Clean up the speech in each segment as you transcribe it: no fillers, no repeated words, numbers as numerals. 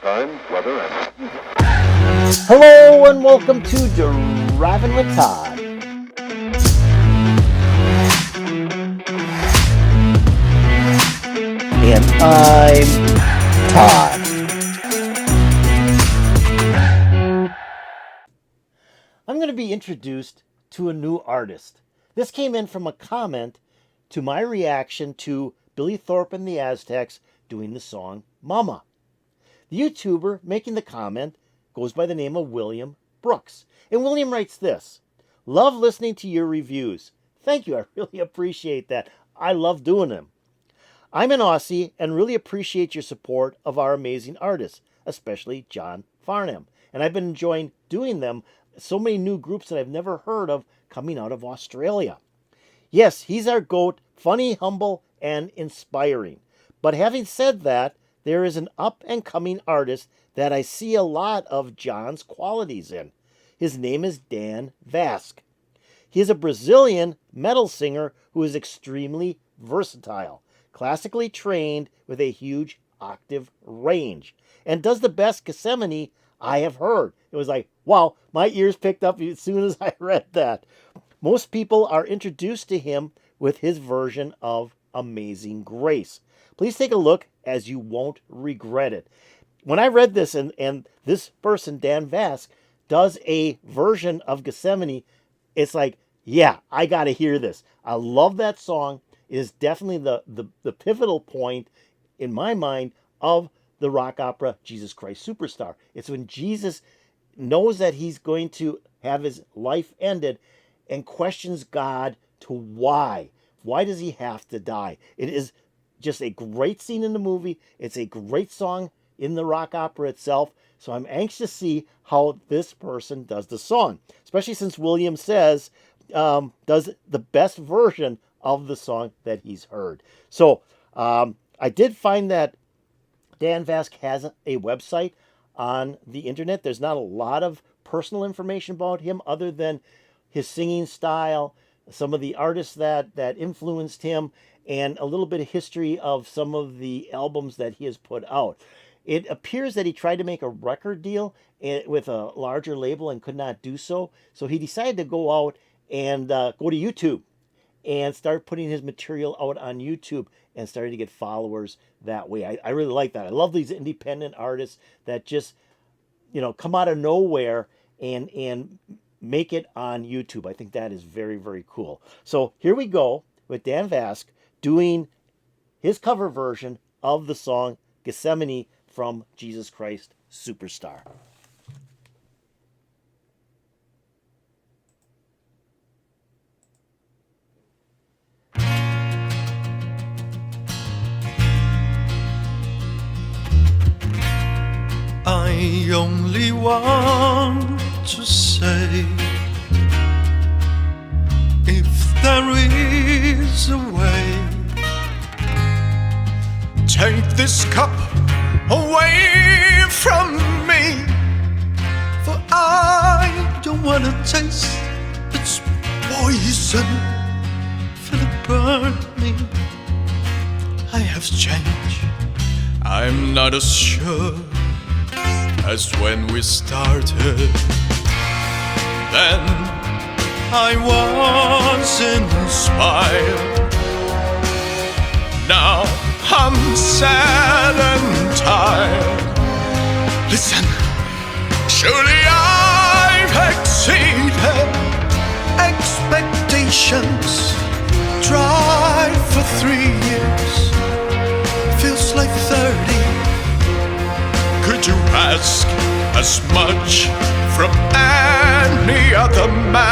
time, weather, and... Hello and welcome to Driving with Todd. And I'm Todd. I'm going to be introduced to a new artist. This came in from a comment to my reaction to Billy Thorpe and the Aztecs doing the song Mama. The YouTuber making the comment goes by the name of William Brooks. And William writes this: "Love listening to your reviews. Thank you, I really appreciate that. I love doing them. I'm an Aussie and really appreciate your support of our amazing artists, especially John Farnham. And I've been enjoying doing them. So many new groups that I've never heard of coming out of Australia. Yes, he's our GOAT, funny, humble, and inspiring. But having said that, there is an up-and-coming artist that I see a lot of John's qualities in. His name is Dan Vasc. He is a Brazilian metal singer who is extremely versatile, classically trained with a huge octave range, and does the best Gethsemane I have heard." It was like, wow, my ears picked up as soon as I read that. Most people are introduced to him with his version of Amazing Grace. Please take a look, as you won't regret it. When I read this, and this person, Dan Vasc, does a version of Gethsemane, it's like, yeah, I got to hear this. I love that song. It is definitely the pivotal point, in my mind, of the rock opera Jesus Christ Superstar. It's when Jesus knows that he's going to have his life ended and questions God to why. Why does he have to die? It is just a great scene in the movie. It's a great song in the rock opera itself. So I'm anxious to see how this person does the song, especially since William says does the best version of the song that he's heard. So I did find that Dan Vasc has a website on the internet. There's not a lot of personal information about him other than his singing style, some of the artists that influenced him, and a little bit of history of some of the albums that he has put out. It appears that he tried to make a record deal with a larger label and could not do so. So he decided to go out and go to YouTube and start putting his material out on YouTube and starting to get followers that way. I really like that. I love these independent artists that just, come out of nowhere and make it on YouTube. I think that is very, very cool. So here we go with Dan Vasc doing his cover version of the song Gethsemane from Jesus Christ Superstar. I only want to say, if there is a way, take this cup away from me, for I don't want to taste its poison, feel it burn me. I have changed, I'm not as sure as when we started. Then I was inspired. Now I'm sad and tired. Listen, surely I've exceeded expectations. Tried for 3 years, feels like 30. Could you ask as much from any other man?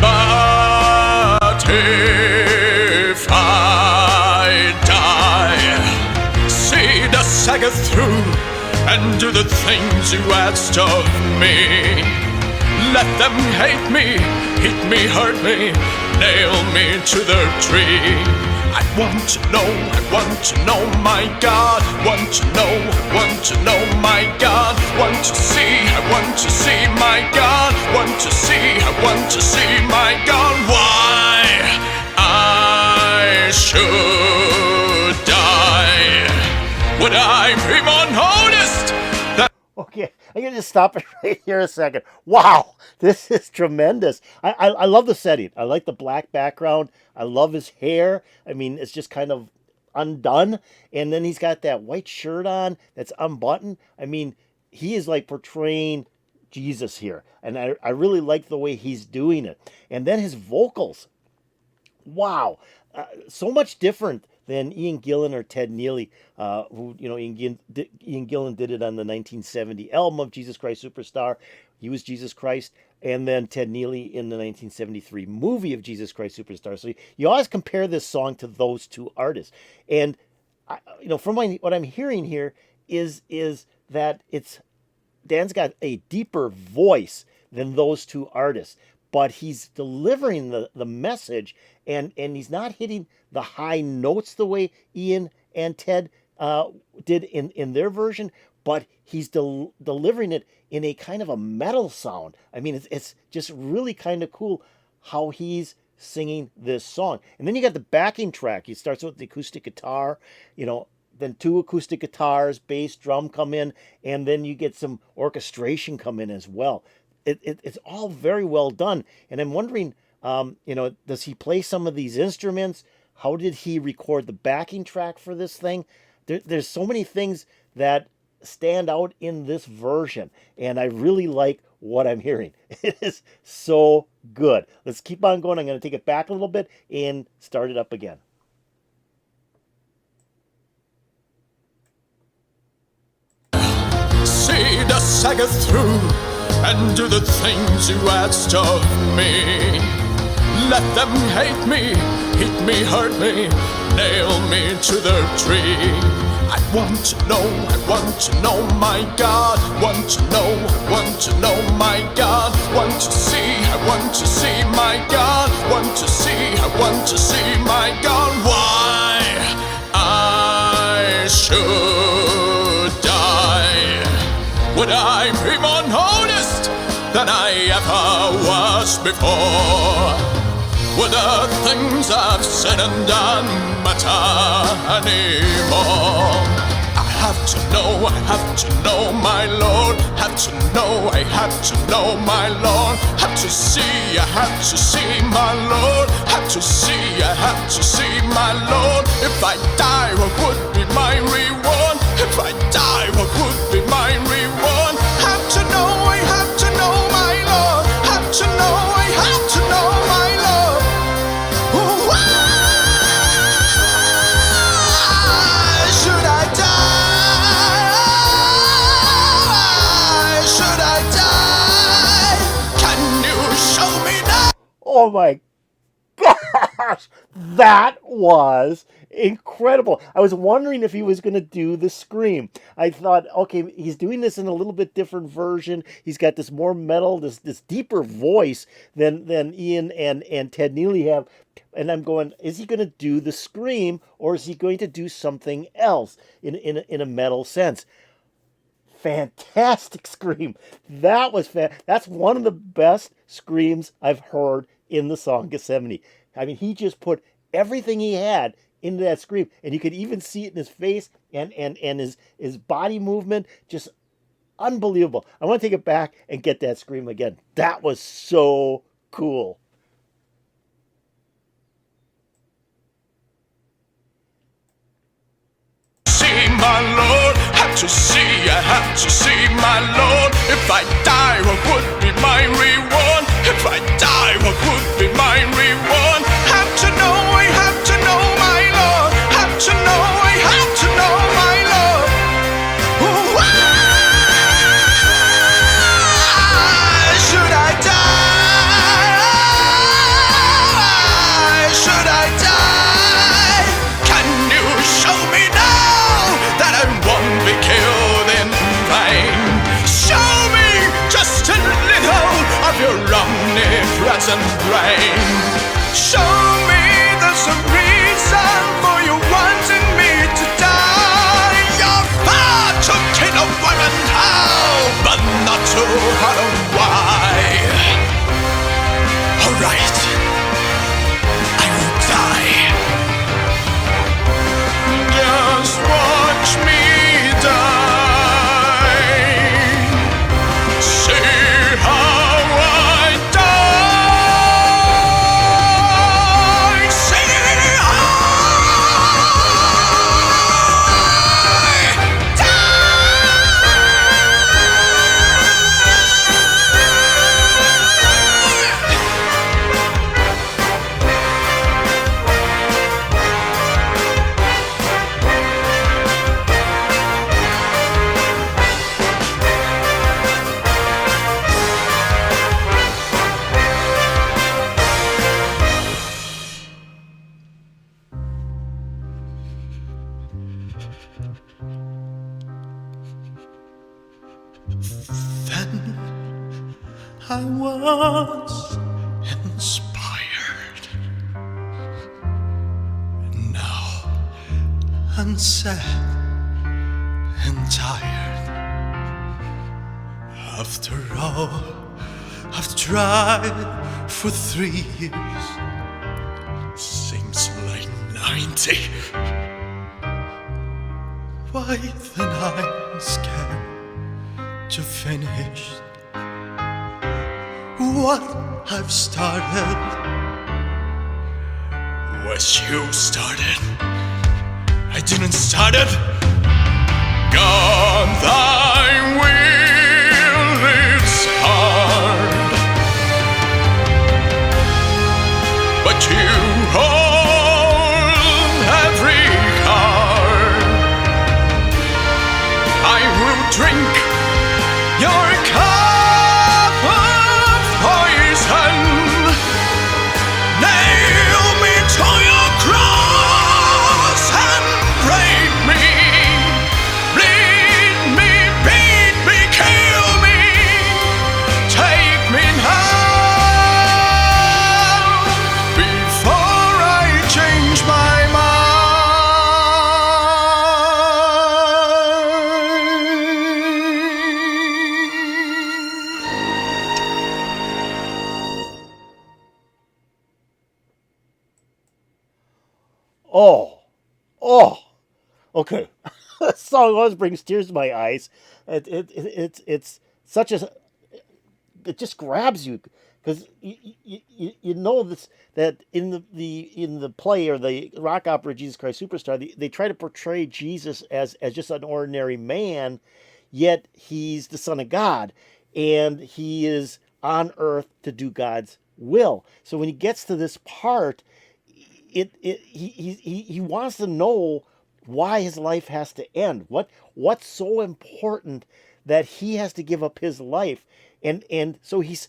But if I die, see the saga through and do the things you asked of me. Let them hate me, hit me, hurt me, nail me to the tree. I want to know, my God. Want to know, my God. Want to see, my God. Want to see, my God. Why I should die? Would I even noticed that. Okay, I'm gonna just stop it right here a second. Wow, this is tremendous. I love the setting. I like the black background. I love his hair. I mean, it's just kind of undone, and then he's got that white shirt on that's unbuttoned. I mean, he is like portraying Jesus here, and I really like the way he's doing it. And then his vocals. Wow, so much different than Ian Gillan or Ted Neely, who, Ian Gillan did it on the 1970 album of Jesus Christ Superstar. He was Jesus Christ. And then Ted Neely in the 1973 movie of Jesus Christ Superstar. So you always compare this song to those two artists. And, from what I'm hearing here is that Dan's got a deeper voice than those two artists, but he's delivering the message, and he's not hitting the high notes the way Ian and Ted did in their version, but he's delivering it in a kind of a metal sound. I mean, it's just really kind of cool how he's singing this song. And then you got the backing track. He starts with the acoustic guitar, then two acoustic guitars, bass, drum come in, and then you get some orchestration come in as well. It's all very well done. And I'm wondering, does he play some of these instruments? How did he record the backing track for this thing? There's so many things that stand out in this version, and I really like what I'm hearing. It is so good. Let's keep on going. I'm going to take it back a little bit and start it up again. See the saga through and do the things you asked of me. Let them hate me, hurt me, nail me to the tree. I want to know, my God. Want to know, my God. Want to see, my God. Want to see, my God. Why I should die? Would I be more honest than I ever was before? Would the things I've said and done matter anymore? I have to know, my Lord. Have to know, I have to know, my Lord. Have to see, I have to see, my Lord. Have to see, I have to see, my Lord. If I die, what would be my reward? If I die, what would be my reward? Have to know, I have to know, my Lord. Have to know, I have to know, my Lord. Why should I die? Why should I die? Can you show me now? Oh my gosh, that was incredible. I was wondering if he was going to do the scream. I thought, okay, he's doing this in a little bit different version. He's got this more metal, this deeper voice than Ian and Ted Neely have. And I'm going, is he going to do the scream, or is he going to do something else in a metal sense? Fantastic scream. That was that's one of the best screams I've heard in the song Gethsemane. I mean, he just put everything he had into that scream, and you could even see it in his face and his body movement. Just unbelievable. I want to take it back and get that scream again. That was so cool. See, my Lord, have to see, I have to see, my Lord. If I die, what would be my reward? If I die, what would be my reward? Have to know, I have to know, my Lord. Have to know, I have to know, my Lord. Why should I die? Why should I die? Can you show me now that I won't be killed in vain? Show me just a little of your omnipresent brain. Show me there's a reason for you wanting me to die. Your power to kill a woman, how, but not to how to why. Alright, I will die. Just watch me I was inspired. Now I'm sad and tired. After all I've tried for 3 years, seems like 90. Why then I'm scared to finish what I've started. Was you started? I didn't start it. God, thy will is hard, but you hold every card. I will drink your cup of poison. Nail me to your cross and break me. Bleed me, beat me, kill me. Take me now before I change my Oh, okay. That song always brings tears to my eyes. It's such a, it just grabs you because you know this, that in the play or the rock opera Jesus Christ Superstar, they try to portray Jesus as just an ordinary man, yet he's the Son of God, and he is on earth to do God's will. So when he gets to this part, he wants to know why his life has to end. What's so important that he has to give up his life, and so he's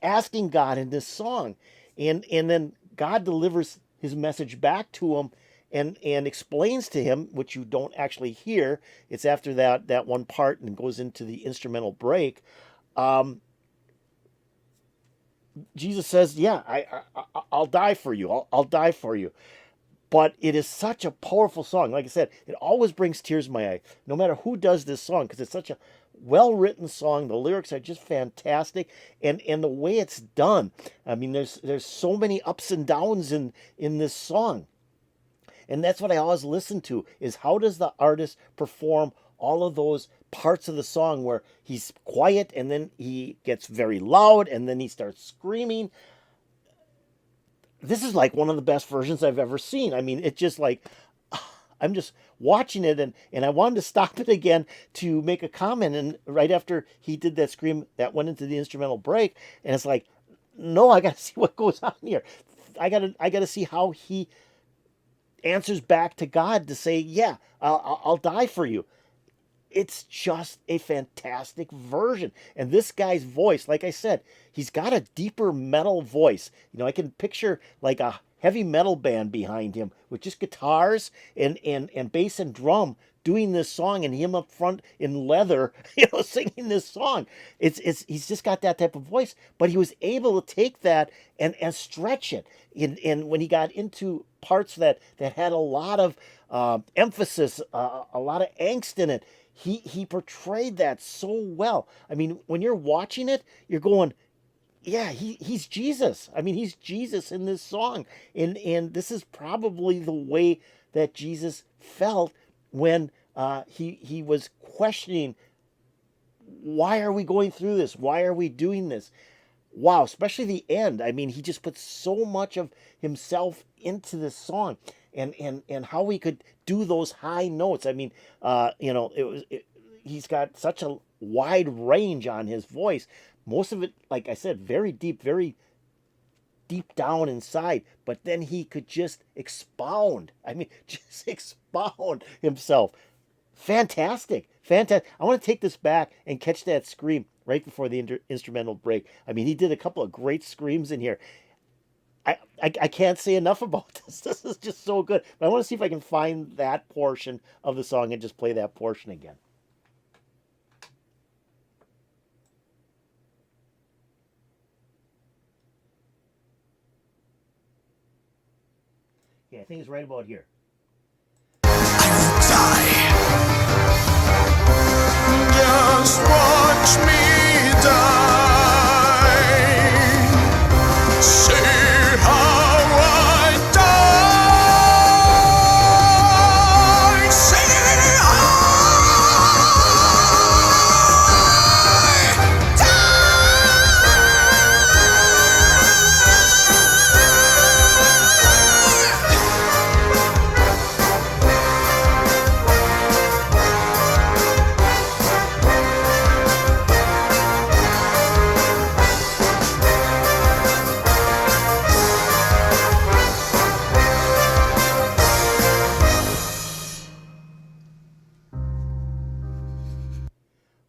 asking God in this song, and then God delivers his message back to him, and explains to him, which you don't actually hear. It's after that one part and goes into the instrumental break. Jesus says, "Yeah, I'll die for you. I'll die for you." But it is such a powerful song. Like I said, it always brings tears to my eye, no matter who does this song, because it's such a well-written song. The lyrics are just fantastic, and the way it's done. I mean, there's so many ups and downs in this song, and that's what I always listen to, is how does the artist perform all of those parts of the song where he's quiet and then he gets very loud and then he starts screaming. This is like one of the best versions I've ever seen. I mean, it's just like, I'm just watching it, and I wanted to stop it again to make a comment, and right after he did that scream, that went into the instrumental break, and it's like, no, I got to see what goes on here. I got to see how he answers back to God to say, yeah, I'll die for you. It's just a fantastic version. And this guy's voice, like I said, he's got a deeper metal voice. You know, I can picture like a heavy metal band behind him with just guitars and bass and drum doing this song, and him up front in leather, singing this song. He's just got that type of voice, but he was able to take that and stretch it. And when he got into parts that had a lot of emphasis, a lot of angst in it, he portrayed that so well. I mean, when you're watching it, you're going, yeah, he's Jesus. I mean, he's Jesus in this song. And this is probably the way that Jesus felt when he was questioning, why are we going through this? Why are we doing this? Wow, especially the end. I mean, he just put so much of himself into this song, and how he could do those high notes. I mean, he's got such a wide range on his voice. Most of it, like I said, very deep down inside, but then he could just expound. I mean, just expound himself. Fantastic. I want to take this back and catch that scream right before the instrumental break. I mean, he did a couple of great screams in here. I can't say enough about this. This is just so good. But I want to see if I can find that portion of the song and just play that portion again. I think it's right about here. Just watch me die. See how I die. See how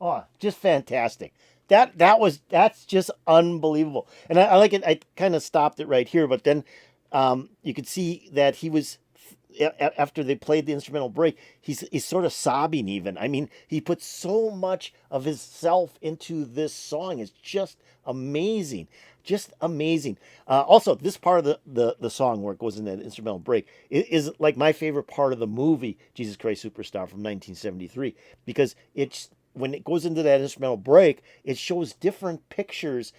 Oh, just fantastic. That's just unbelievable. And I like it. I kind of stopped it right here, but then you could see that he was after they played the instrumental break, he's sort of sobbing even. I mean, he put so much of his self into this song. It's just amazing. Just amazing. Also, this part of the song where it goes in that instrumental break is like my favorite part of the movie Jesus Christ Superstar from 1973 because it's when it goes into that instrumental break, it shows different pictures,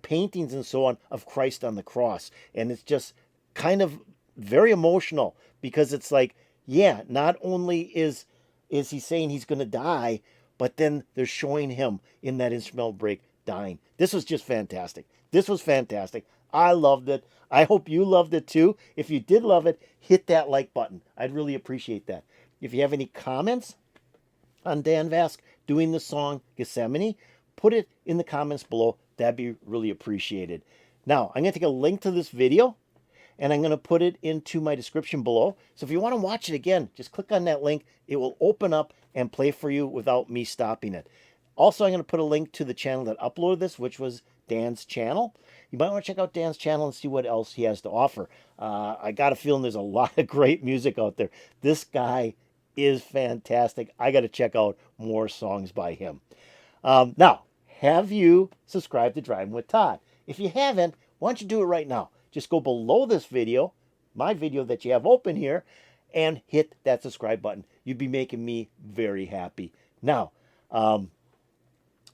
paintings and so on of Christ on the cross. And it's just kind of very emotional because it's like, yeah, not only is he saying he's going to die, but then they're showing him in that instrumental break dying. This was just fantastic. This was fantastic. I loved it. I hope you loved it too. If you did love it, hit that like button. I'd really appreciate that. If you have any comments on Dan Vasc doing the song Gethsemane, put it in the comments below. That'd be really appreciated. Now, I'm going to take a link to this video and I'm going to put it into my description below. So if you want to watch it again, just click on that link. It will open up and play for you without me stopping it. Also, I'm going to put a link to the channel that uploaded this, which was Dan's channel. You might want to check out Dan's channel and see what else he has to offer. I got a feeling there's a lot of great music out there. This guy is fantastic. I got to check out more songs by him. Now, have you subscribed to Driving with Todd? If you haven't, why don't you do it right now? Just go below this video, my video that you have open here, and hit that subscribe button. You'd be making me very happy. Now,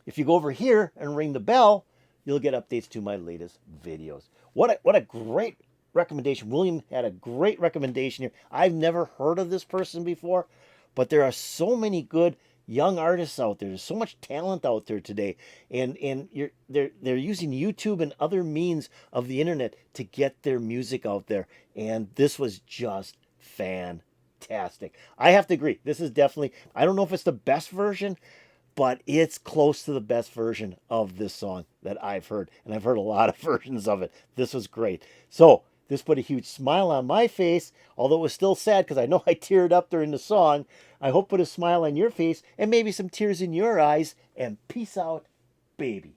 if you go over here and ring the bell, you'll get updates to my latest videos. What a great recommendation. William had a great recommendation here. I've never heard of this person before, but there are so many good young artists out there. There's so much talent out there today, and they're using YouTube and other means of the internet to get their music out there. And this was just fantastic. I have to agree. This is definitely, I don't know if it's the best version, but it's close to the best version of this song that I've heard. And I've heard a lot of versions of it. This was great. So this put a huge smile on my face, although it was still sad because I know I teared up during the song. I hope it put a smile on your face and maybe some tears in your eyes. And peace out, baby.